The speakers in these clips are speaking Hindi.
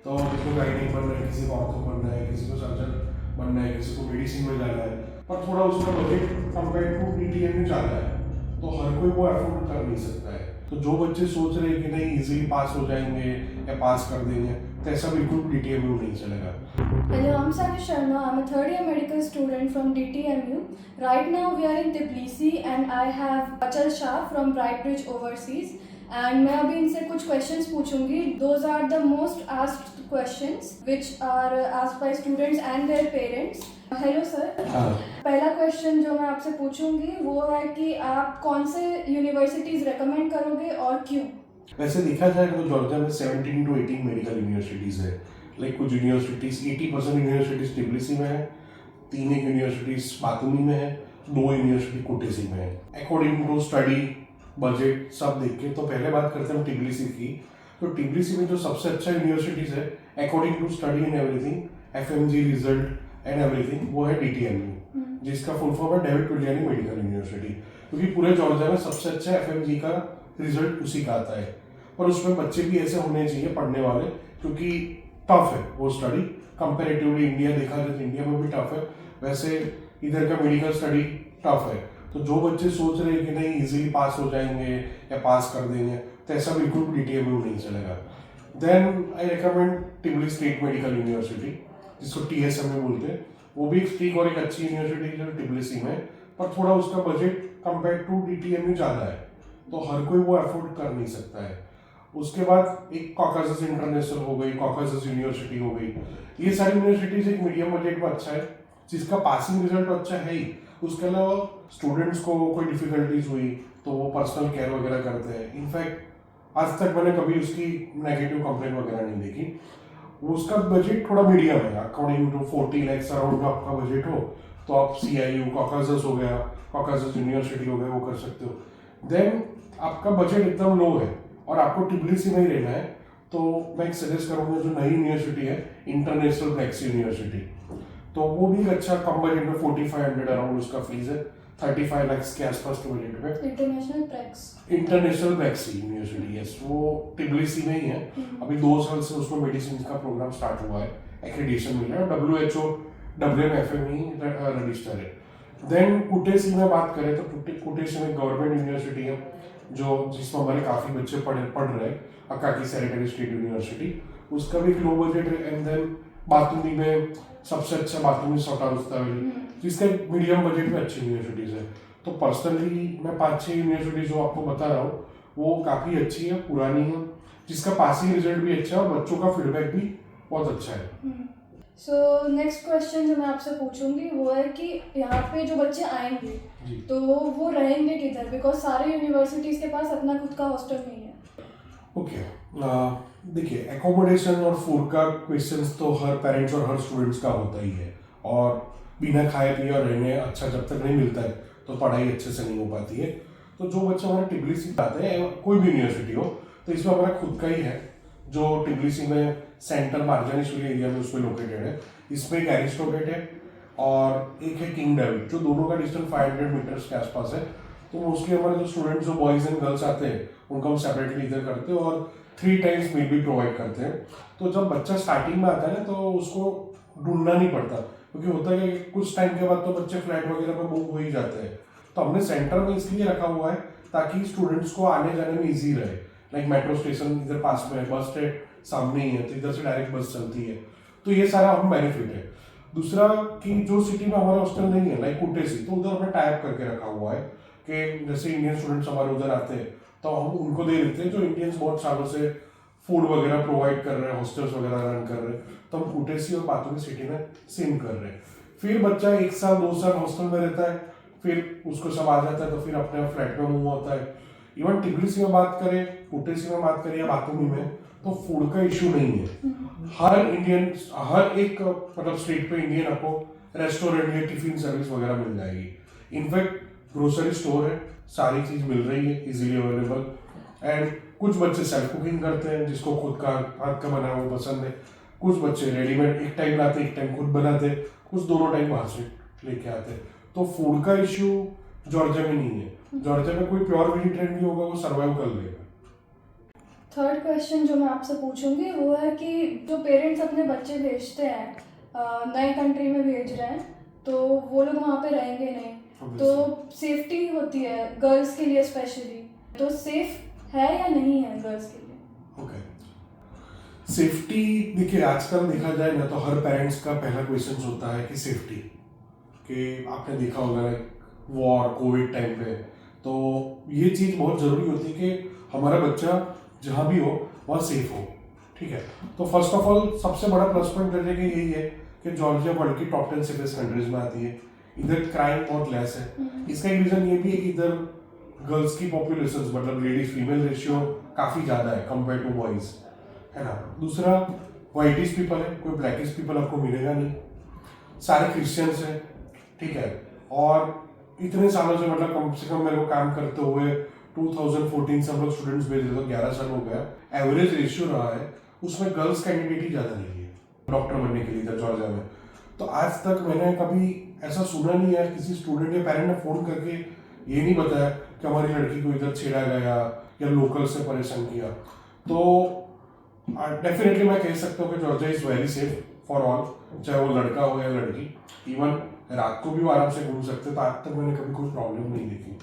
तो किसी को गाइनिक बनना है, किसी को ऑर्थो बनना है, किसी को सर्जन बनना है, किसी को मेडिसिन में जाना है, पर थोड़ा उसका बजट कंपेयर टू DTM में ज़्यादा है, तो हर कोई वो अफोर्ड कर नहीं सकता है। तो जो बच्चे सोच रहे हैं कि नहीं इजीली पास हो जाएंगे या पास कर देंगे, तो ऐसा बिल्कुल DTM में नहीं चलेगा। Hello, I'm Sani Sharma. I'm a third year medical student from DTMU. Right now we are in Tbilisi and I have Achal Shah from Brightbridge Overseas. And मैं अभी इनसे कुछ questions पूछूंगी. Those are the most asked questions which are asked by students and their parents. Hello sir. हाँ, पहला क्वेश्चन जो मैं आपसे पूछूंगी वो है कि आप कौन से यूनिवर्सिटीज़ रेकमेंड करोगे और क्यों? वैसे देखा जाए तो जॉर्जिया में 17 to 18 मेडिकल यूनिवर्सिटीज़ है। लाइक कुछ यूनिवर्सिटीज़ 80% यूनिवर्सिटीज़ टिब्लिसी में है, 3 एक यूनिवर्सिटीज़ बातूमी में है, 2 यूनिवर्सिटी कुटेसी में है। अकॉर्डिंग टू स्टडी बजट सब देख के, तो पहले बात करते हैं टिब्लिसी की। तो टिब्लिसी में जो सबसे अच्छा यूनिवर्सिटीज़ है according to study and everything, FMG result and everything, वो है DTMU, जिसका फुल फॉर्म है डेविड टुलियानी मेडिकल यूनिवर्सिटी। क्योंकि पूरे जॉर्जिया में सबसे अच्छा FMG का रिजल्ट उसी का आता है। और उसमें बच्चे भी ऐसे होने चाहिए पढ़ने वाले, क्योंकि टफ है वो स्टडी कंपेरेटिवली। इंडिया देखा जाए तो इंडिया में भी टफ है, वैसे इधर का मेडिकल स्टडी टफ है। तो जो बच्चे सोच रहे हैं कि नहीं इजीली पास हो जाएंगे या पास कर देंगे, तो ऐसा बिल्कुल DTM में नहीं चलेगा। Then I recommend Tbilisi state medical university, जिसको TSM बोलते हैं। वो भी एक ठीक और एक अच्छी यूनिवर्सिटी है जो टिब्लिसी में, पर थोड़ा उसका बजट कंपेयर टू DTM में ज़्यादा है, तो हर कोई वो अफोर्ड कर नहीं सकता है। उसके बाद एक कॉकासस इंटरनेशनल हो गई, कॉकासस यूनिवर्सिटी हो गई, ये सारी यूनिवर्सिटीज एक मीडियम बजट में अच्छा है, जिसका पासिंग रिजल्ट अच्छा है ही। उसके अलावा स्टूडेंट्स को कोई डिफिकल्टीज हुई तो वो पर्सनल केयर वगैरह करते हैं। इनफैक्ट आज तक मैंने कभी उसकी नेगेटिव कंप्लेन वगैरह नहीं देखी। उसका बजट थोड़ा मीडियम है, अकॉर्डिंग टू 40 लाख अराउंड का आपका बजट हो तो आप CIU कॉकासस हो गया, कॉकासस यूनिवर्सिटी हो गया, वो कर सकते हो। देन आपका बजट एकदम लो है और आपको टिब्लिसी में ही रहना है, तो मैं सजेस्ट करूंगा जो नई यूनिवर्सिटी है इंटरनेशनल ब्रैक्स यूनिवर्सिटी, तो वो भी अच्छा कम बजट में 4500 अराउंड उसका फीस है, 35 लाख के आसपास के बजट में। इंटरनेशनल ब्रैक्स यूनिवर्सिटी, यस, वो टिब्लिसी में ही है। अभी 2 साल से उसमें मेडिसिन का प्रोग्राम स्टार्ट हुआ है, एक्रेडिशन मिला है, WHO WMFME रजिस्टर है। देन कुटेसी में बात करें तो कुटेसी में गवर्नमेंट यूनिवर्सिटी है जिसमें हमारे काफ़ी बच्चे पढ़ रहे हैं, अकाकी सैनिटरी स्टेट यूनिवर्सिटी, उसका भी लो बजट है। एंड देन बातूमी में सबसे अच्छा बातूमी सोटा जिसका मीडियम बजट में अच्छी यूनिवर्सिटीज़ है। तो पर्सनली मैं 5-6 यूनिवर्सिटीज जो आपको बता रहा हूँ वो काफ़ी अच्छी है, पुरानी है, जिसका पासिंग रिजल्ट भी अच्छा है और बच्चों का फीडबैक भी बहुत अच्छा है। सो नेक्स्ट क्वेश्चन जो मैं आपसे पूछूंगी वो है कि यहाँ पे जो बच्चे आएंगे तो वो रहेंगे किधर, बिकॉज सारे यूनिवर्सिटीज़ के पास अपना खुद का हॉस्टल नहीं है। ओके, देखिए एकोमोडेशन और फूड का क्वेश्चंस तो हर पेरेंट्स और हर स्टूडेंट्स का होता ही है, और बिना खाए पिए और रहने अच्छा जब तक नहीं मिलता है तो पढ़ाई अच्छे से नहीं हो पाती है। तो जो बच्चे हमारे टिब्लिसी आते हैं, कोई भी यूनिवर्सिटी हो, तो इसमें हमारा खुद का ही है जो टिब्लिसी में सेंटर मार्जानीशुली एरिया में उसमें लोकेटेड है। इसमें एक एरिस्टोटेट है और एक है किंग डेविड, जो दोनों का डिस्टेंस 500 मीटर्स के आसपास है। तो मोस्टली हमारे जो स्टूडेंट्स जो बॉयज़ एंड गर्ल्स आते हैं उनका हम सेपरेटली इधर करते हैं और 3 टाइम्स मील भी प्रोवाइड करते हैं। तो जब बच्चा स्टार्टिंग में आता है ना तो उसको ढूंढना नहीं पड़ता, क्योंकि होता है कि कुछ टाइम के बाद तो बच्चे फ्लैट वगैरह में मूव हो ही जाते हैं। तो हमने सेंटर में इसलिए रखा हुआ है ताकि स्टूडेंट्स को आने जाने में ईजी रहे। लाइक मेट्रो स्टेशन इधर पास में है, बस स्टैंड सामने ही है, तो इधर से डायरेक्ट बस चलती है, तो ये सारा हम बेनिफिट है। दूसरा कि जो सिटी में हमारा हॉस्टल नहीं है लाइक कुटेसी, तो उधर हमने टाइप करके रखा हुआ है कि जैसे इंडियन स्टूडेंट्स हमारे उधर आते हैं तो हम उनको दे देते हैं, जो इंडियंस बहुत सालों से फूड वगैरह प्रोवाइड कर रहे हैं, हॉस्टल्स वगैरह रन कर रहे हैं, तो हम कुटेसी और बातूमी सिटी में सेम कर रहे हैं। फिर बच्चा 1 साल 2 साल हॉस्टल में रहता है, फिर उसको सब आ जाता है तो फिर अपने फ्लैट में मूव होता है। इवन टिब्लिसी में बात करें, कुटेसी में बात करें या बातूमी में, तो फूड का इशू नहीं है। हर एक मतलब स्टेट पे इंडियन आपको रेस्टोरेंट या टिफिन सर्विस वगैरह मिल जाएगी। इनफैक्ट ग्रोसरी स्टोर है, सारी चीज मिल रही है इजीली अवेलेबल। एंड कुछ बच्चे सेल्फ कुकिंग करते हैं, जिसको खुद का हाथ का बना हुआ पसंद है। कुछ बच्चे रेडीमेड एक टाइम लाते, एक टाइम खुद बनाते, कुछ दोनों टाइम बाहर से लेके आते। तो फूड का इश्यू जॉर्जिया में नहीं है। जॉर्जिया में कोई प्योर वेजिटेरियन नहीं होगा, वो सर्वाइव कर लेगा। थर्ड क्वेश्चन जो मैं आपसे पूछूंगी वो है कि जो पेरेंट्स अपने बच्चे भेजते हैं नए कंट्री में भेज रहे हैं तो वो लोग वहाँ पे रहेंगे नहीं, तो सेफ्टी होती है गर्ल्स के लिए स्पेशली, तो सेफ है या नहीं है गर्ल्स के लिए? ओके, सेफ्टी देखिए आजकल देखा जाए ना तो हर पेरेंट्स का पहला क्वेश्चन होता है कि सेफ्टी, कि आपने देखा होगा वॉर कोविड टाइम पे, तो ये चीज़ बहुत ज़रूरी होती है कि हमारा बच्चा जहाँ भी हो वहाँ सेफ हो। ठीक है, तो फर्स्ट ऑफ ऑल सबसे बड़ा प्लस पॉइंट करने का यही है कि जॉर्जिया वर्ल्ड की टॉप 10 सेफेस्ट कंट्रीज में आती है। इधर क्राइम बहुत लेस है। इसका एक रीज़न ये भी है कि इधर गर्ल्स की पॉपुलेशन मतलब लेडीज फीमेल रेशियो काफ़ी ज़्यादा है कंपेयर टू बॉयज़, है ना। दूसरा वाइटिश पीपल है, कोई ब्लैकिश पीपल आपको मिलेगा नहीं, सारे क्रिश्चियंस हैं। ठीक है, और इतने सालों से मतलब कम से कम मेरे को काम करते हुए 2014 से हम लोग स्टूडेंट्स भेज रहे, तो 11 साल हो गया। एवरेज रेशियो रहा है उसमें गर्ल्स कैंडिडेट ही ज़्यादा रही है डॉक्टर बनने के लिए इधर जॉर्जिया में। तो आज तक मैंने कभी ऐसा सुना नहीं है किसी स्टूडेंट या पेरेंट ने फ़ोन करके ये नहीं बताया कि हमारी लड़की को इधर छेड़ा गया या लोकल से परेशान किया। तो डेफिनेटली मैं कह सकता हूँ कि Georgia is very safe for all, चाहे वो लड़का हो या लड़की। इवन रात को भी वो आराम से घूम सकते, तो आज तक मैंने कभी कोई प्रॉब्लम नहीं देखी।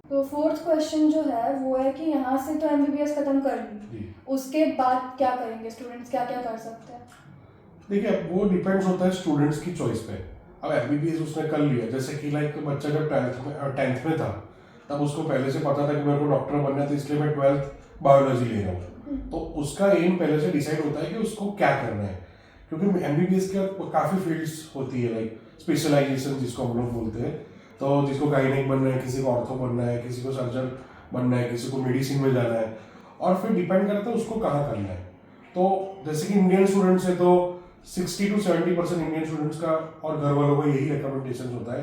तो फोर्थ क्वेश्चन जो है वो है कि यहाँ से तो MBBS खत्म कर ली, उसके बाद क्या करेंगे स्टूडेंट्स, क्या क्या कर सकते हैं? देखिए वो डिपेंड्स होता है स्टूडेंट्स की चॉइस पे। अब MBBS उसने कर लिया, जैसे कि लाइक बच्चा जब 10th में था तब उसको पहले से पता था कि मेरे को डॉक्टर बनना है, तो इसलिए मैं 12th बायोलॉजी ले रहा हूँ। तो उसका एम पहले से डिसाइड होता है कि उसको क्या करना है, क्योंकि MBBS के काफ़ी फील्ड्स होती है, लाइक स्पेशलाइजेशन जिसको हम लोग बोलते हैं। तो जिसको गायनेक बनना है, किसी को ऑर्थो बनना है, किसी को सर्जन बनना है, किसी को मेडिसिन में जाना है, और फिर डिपेंड करता है उसको कहाँ करना है। तो जैसे कि इंडियन स्टूडेंट्स है तो 60 to 70% इंडियन स्टूडेंट्स का और घर वालों का यही रिकमेंडेशन होता है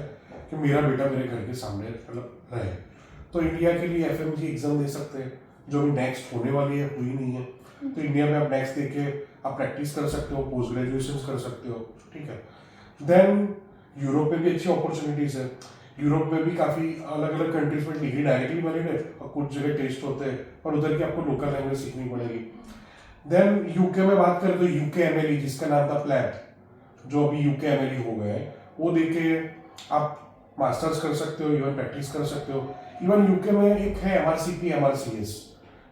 कि मेरा बेटा मेरे घर के सामने मतलब रहे। तो इंडिया के लिए FMG एग्जाम दे सकते हैं, जो भी नेक्स्ट होने वाली है, हुई नहीं है। तो इंडिया में आप नेक्स्ट दे के आप प्रैक्टिस कर सकते हो, पोस्ट ग्रेजुएशन कर सकते हो। ठीक है, देन यूरोप में भी अच्छी अपॉर्चुनिटीज है। यूरोप में भी काफ़ी अलग अलग कंट्रीज में डिग्री डायरेक्टली वैलिड है और कुछ जगह टेस्ट होते हैं, और उधर की आपको लोकल लैंग्वेज सीखनी पड़ेगी। देन यूके में बात करें तो UKMLE जिसका नाम था प्लैट, जो अभी UKMLE हो गया है, वो देके आप मास्टर्स कर सकते हो, इवन प्रैक्टिस कर सकते हो। इवन यूके में एक है MRCP MRCS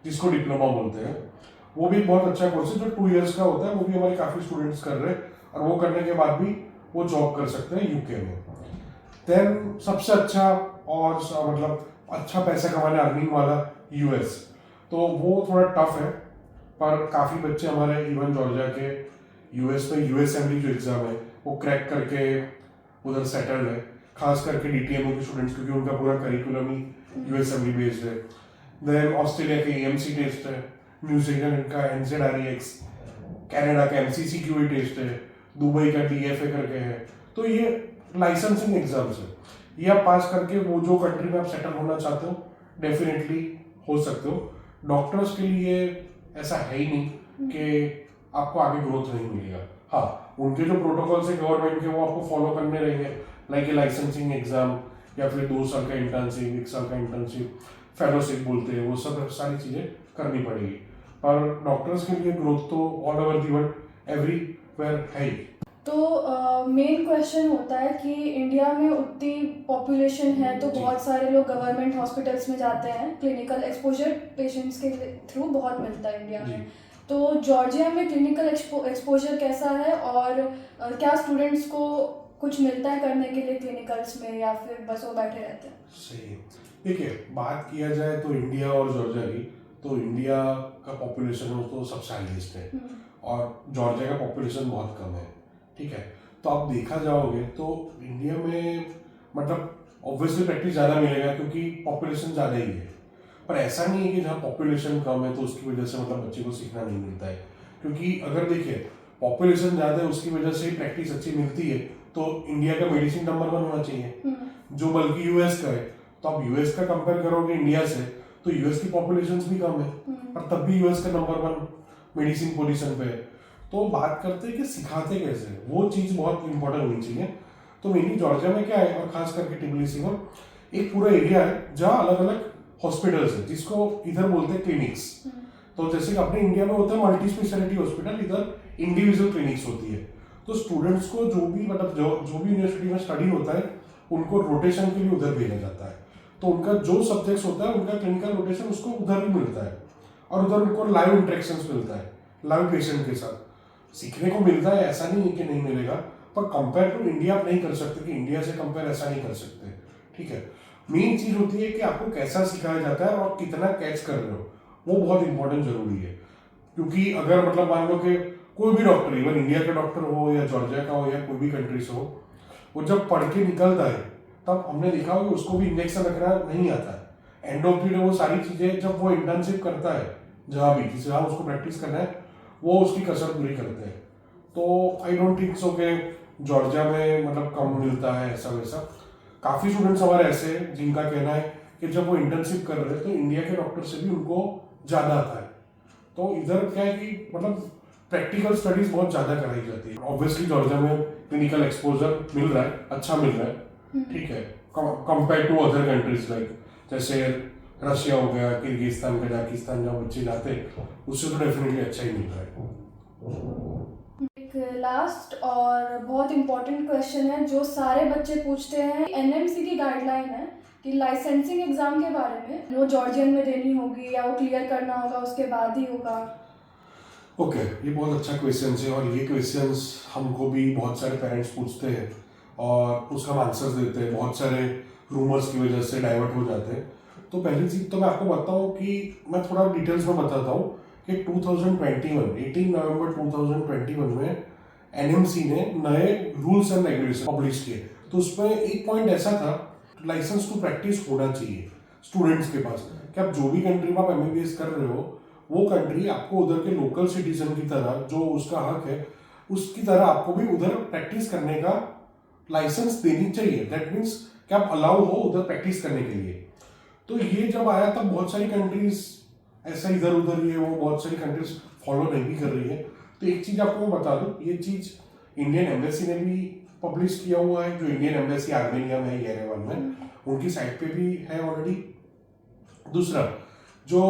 जिसको डिप्लोमा बोलते हैं, वो भी बहुत अच्छा कोर्स है जो 2 years का होता है। वो भी हमारे काफ़ी स्टूडेंट्स कर रहे हैं, और वो करने के बाद भी वो जॉब कर सकते हैं यूके में। देन सबसे अच्छा और मतलब अच्छा पैसा कमाने अर्निंग वाला US, तो वो थोड़ा टफ है, पर काफ़ी बच्चे हमारे इवन जॉर्जिया के US में USMLE जो एग्ज़ाम है वो क्रैक करके उधर सेटल्ड है, खास करके DTMO के स्टूडेंट्स, क्योंकि उनका पूरा करिकुलम ही USMLE बेस्ड है। देन ऑस्ट्रेलिया के AMC टेस्ट है, न्यूजीलैंड का NZREX, कनाडा का MCCQE टेस्ट है, दुबई का DFA करके है। तो ये लाइसेंसिंग एग्जाम्स है, ये आप पास करके वो जो कंट्री में आप सेटल होना चाहते हो डेफिनेटली हो सकते हो। डॉक्टर्स के लिए ऐसा है ही नहीं कि आपको आगे ग्रोथ नहीं मिलेगा। हाँ, उनके जो प्रोटोकॉल्स है गवर्नमेंट के वो आपको फॉलो करने रहेंगे, लाइक ए लाइसेंसिंग एग्जाम या फिर 2 साल का इंटर्नशिप, 1 साल का इंटर्नशिप, फेलोशिप बोलते हैं, वो सब सारी चीज़ें करनी पड़ेगी। पर डॉक्टर्स के लिए ग्रोथ तो all over the world everywhere है ही। तो मेन क्वेश्चन होता है कि इंडिया में उतनी पॉपुलेशन है तो बहुत सारे लोग गवर्नमेंट हॉस्पिटल्स में जाते हैं, क्लिनिकल एक्सपोजर पेशेंट्स के थ्रू बहुत मिलता है इंडिया में। तो जॉर्जिया में क्लिनिकल एक्सपोजर कैसा है, और क्या स्टूडेंट्स को कुछ मिलता है करने के लिए क्लिनिकल्स में, या फिर बस वो बैठे रहते हैं? सही, देखिए बात किया जाए तो इंडिया और जॉर्जिया की, तो इंडिया का पॉपुलेशन हो तो सबसे हाईएस्ट है और जॉर्जिया का पॉपुलेशन बहुत कम है। ठीक है, तो आप देखा जाओगे तो इंडिया में मतलब ऑब्वियसली प्रैक्टिस ज़्यादा मिलेगा क्योंकि पॉपुलेशन ज़्यादा ही है, पर ऐसा नहीं है कि जहाँ पॉपुलेशन कम है तो उसकी वजह से मतलब बच्चे को सीखना नहीं मिलता है। क्योंकि अगर देखिए पॉपुलेशन ज़्यादा है उसकी वजह से प्रैक्टिस अच्छी मिलती है, तो इंडिया का मेडिसिन नंबर 1 होना चाहिए, जो बल्कि US का है। तो आप US का कंपेयर करोगे इंडिया से तो US की पॉपुलेशन भी कम है, पर तब भी US का नंबर 1 मेडिसिन पोजीशन पे है। तो बात करते हैं कि सिखाते कैसे, वो चीज़ बहुत इंपॉर्टेंट होनी चाहिए। तो मेनली जॉर्जिया में क्या है, और खास करके टिबिलिसी में एक पूरा एरिया है जहाँ अलग अलग हॉस्पिटल्स है, जिसको इधर बोलते हैं क्लिनिक्स। तो जैसे कि अपने इंडिया में होता है मल्टी स्पेशलिटी हॉस्पिटल, इधर इंडिविजुअल क्लिनिक्स होती है। तो स्टूडेंट्स को जो भी मतलब जो भी यूनिवर्सिटी में स्टडी होता है उनको रोटेशन के लिए उधर भेजा जाता है। तो उनका जो सब्जेक्ट्स होता है उनका क्लिनिकल रोटेशन उसको उधर ही मिलता है और उधर उनको लाइव इंटरेक्शंस मिलता है लाइव पेशेंट के साथ। सीखने को मिलता है, ऐसा नहीं है कि नहीं मिलेगा, पर कंपेयर टू इंडिया आप नहीं कर सकते कि इंडिया से कंपेयर ऐसा नहीं कर सकते। ठीक है, मेन चीज होती है कि आपको कैसा सिखाया जाता है और कितना कैच कर रहे हो, वो बहुत इंपॉर्टेंट जरूरी है। क्योंकि अगर मतलब मान लो कि कोई भी डॉक्टर, इवन इंडिया का डॉक्टर हो या जॉर्जिया का हो या कोई भी कंट्री से हो, वो जब पढ़ के निकलता है तब हमने देखा हो कि उसको भी इंजेक्शन रखना नहीं आता है। एंड ऑफ द डे वो सारी चीजें जब वो इंटर्नशिप करता है जहाँ भी जहाँ उसको प्रैक्टिस करना है वो उसकी कसर पूरी करते हैं। तो आई डोंट थिंक सो कि जॉर्जिया में मतलब कम मिलता है ऐसा वैसा। काफ़ी स्टूडेंट्स हमारे ऐसे हैं जिनका कहना है कि जब वो इंटर्नशिप कर रहे हैं तो इंडिया के डॉक्टर से भी उनको ज़्यादा आता है। तो इधर क्या है कि मतलब प्रैक्टिकल स्टडीज बहुत ज़्यादा कराई जाती है। ऑब्वियसली जॉर्जिया में क्लिनिकल एक्सपोजर मिल रहा है, अच्छा मिल रहा है, ठीक है, compare to other countries like जैसे रशिया हो गया, किर्गिस्तान, कजाकिस्तान, जहाँ बच्चे जाते हैं उससे तो डेफिनेटली अच्छा ही मिल रहा है। एक लास्ट और बहुत इम्पोर्टेंट क्वेश्चन है जो सारे बच्चे पूछते हैं। एनएमसी की गाइडलाइन है कि लाइसेंसिंग एग्जाम के बारे में वो जॉर्जियन में देनी होगी या वो क्लियर करना होगा उसके बाद ही होगा। ओके, ये बहुत अच्छा क्वेश्चन है और ये क्वेश्चंस हमको भी बहुत सारे पेरेंट्स पूछते हैं और उसका हम आंसर्स देते हैं। बहुत सारे रूमर्स की वजह से डाइवर्ट हो जाते हैं। तो पहली चीज़ तो मैं आपको बताऊं कि मैं थोड़ा डिटेल्स में बताता हूँ कि 18 नवंबर 2021 में एनएमसी ने नए रूल्स एंड रेगुलेशन पब्लिश किए। तो उसमें एक पॉइंट ऐसा था, लाइसेंस टू प्रैक्टिस होना चाहिए स्टूडेंट्स के पास कि आप जो भी कंट्री में आप एमबीबीएस कर रहे हो वो कंट्री आपको उधर के लोकल सिटीजन की तरह जो उसका हक है उसकी तरह आपको भी उधर प्रैक्टिस करने का लाइसेंस देनी चाहिए। दैट मीन्स कि आप अलाउ हो उधर प्रैक्टिस करने के लिए। तो ये जब आया तब बहुत सारी कंट्रीज ऐसा इधर उधर ये वो बहुत सारी कंट्रीज फॉलो नहीं भी कर रही है। तो एक चीज आपको मैं बता दूं, ये चीज इंडियन एम्बेसी ने भी पब्लिश किया हुआ है, जो इंडियन एम्बेसी आर्मेनिया में है, येरेवन में, उनकी साइट पे भी है ऑलरेडी। दूसरा, जो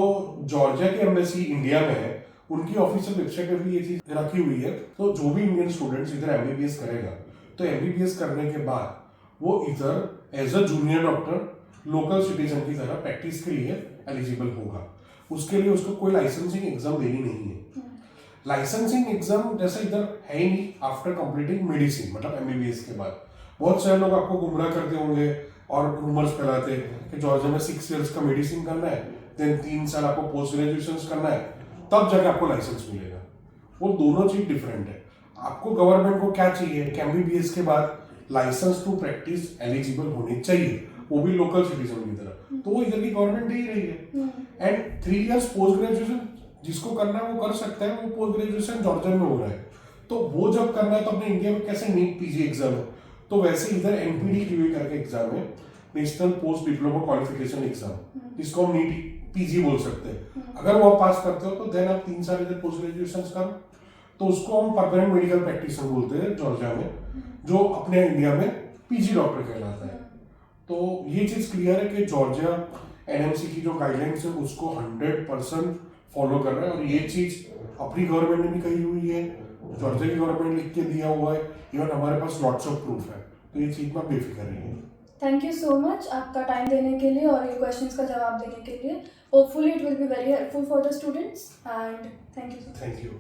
जॉर्जिया की एम्बेसी इंडिया में है उनकी ऑफिशियल वेबसाइट पे भी ये चीज रखी हुई है। तो जो भी इंडियन स्टूडेंट्स इधर एमबीबीएस करेगा तो एमबीबीएस करने के बाद वो इधर as a junior doctor local citizen की तरह प्रैक्टिस के लिए एलिजिबल होगा। उसके लिए उसको कोई लाइसेंसिंग एग्जाम देनी नहीं है। लाइसेंसिंग एग्जाम जैसा इधर है ही नहीं आफ्टर कंप्लीटिंग मेडिसिन, मतलब एमबीबीएस के बाद। बहुत सारे लोग आपको गुमराह करते होंगे और रूमर्स फैलाते हैं कि जॉर्जिया में 6 इयर्स का मेडिसिन करना है, देन 3 साल आपको पोस्ट ग्रेजुएशन करना है, तब जाके आपको लाइसेंस मिलेगा। वो दोनों चीज डिफरेंट है। आपको गवर्नमेंट को क्या चाहिए कि एमबीबीएस के बाद लाइसेंस टू प्रैक्टिस एलिजिबल होने चाहिए, वो भी लोकल सिटीजन की तरह। तो वो इधर की गवर्नमेंट दे ही रही है। एंड 3 इयर्स पोस्ट ग्रेजुएशन जिसको करना है वो कर सकता है। वो पोस्ट ग्रेजुएशन जॉर्जिया में हो रहा है, तो वो जब करना है तो अपने इंडिया में कैसे नीट पीजी एग्जाम है, तो वैसे इधर एनपीडी क्यूए करके एग्जाम है, national post diploma qualification exam, जिसको हम नीट पीजी बोल सकते हैं। अगर वो आप पास करते हो तो देन आप 3 साल इधर पोस्ट ग्रेजुएशन करो, तो उसको हम परमानेंट मेडिकल प्रैक्टिशनर बोलते हैं जॉर्जिया में, जो अपने इंडिया में पीजी डॉक्टर कहलाता है। तो ये चीज क्लियर है कि जॉर्जिया एनएमसी की जो गाइडलाइंस है उसको 100% फॉलो कर रहा है। और ये चीज अपनी गवर्नमेंट ने भी कही हुई है, जॉर्जिया की गवर्नमेंट लिख के दिया हुआ है, इवन हमारे पास लॉट्स ऑफ प्रूफ है। तो ये चीज में बेफिक्र रहिए। थैंक यू सो मच आपका टाइम देने के लिए और ये क्वेश्चंस का जवाब देने के लिए। Hopefully it will be very helpful for the students and thank you. Thank you.